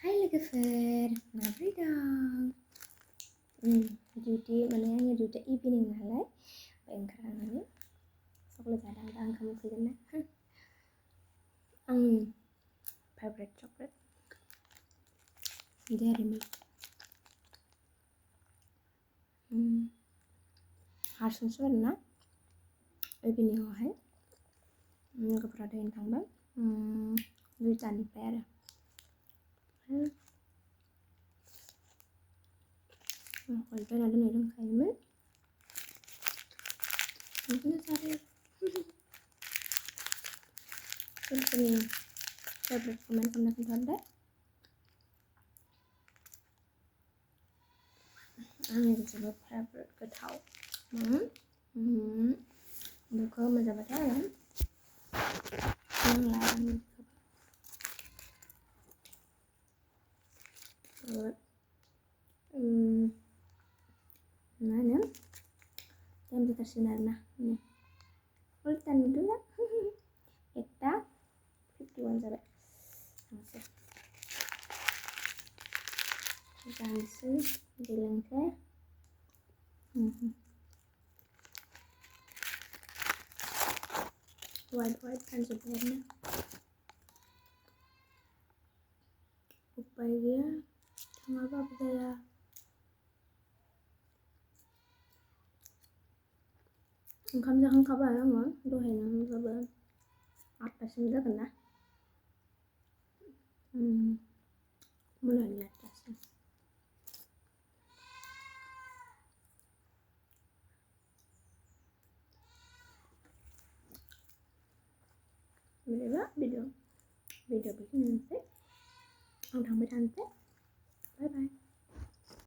Hai logofer, माब्रै dong? Duty माने आङो duty evening नालाय ओमफ्राय ओंखारलांनानै चक्लेट जादों दा ओंखाम उखैगोन ना आंनि फेभरेट चक्लेट डेयरी मिल्क हारसिंसो आरोना इभिनिंआवहाय लोगोफोरा दैनो थांबाय 2टानिफ्राय आरो बायना दोननाय दंखायोमोन बिदिनो जाबाय सोरनि फेभरेट कमेन्ट खालामना खोन्थादो आंनि जोबोद फेभरेट गोथाव बेखौ मोनजाबाथाय आरो नांला आंनि मा होनो टाइम जाथारसिगोन आरोना उल्टा नुदोंना 1:51 जाबाय जानोसै दै लोंसै white गानजोब्बाय आरोना उपाय गैया थाङाबाबो जाया ओंखाम जाखांखाबाय आङो दहायनो होमबाबो 8टासिम जागोन ना मोनानि 8टासिम बिदिबा भिडिअ बेखिनियानोसै आं थांबाय थानोसै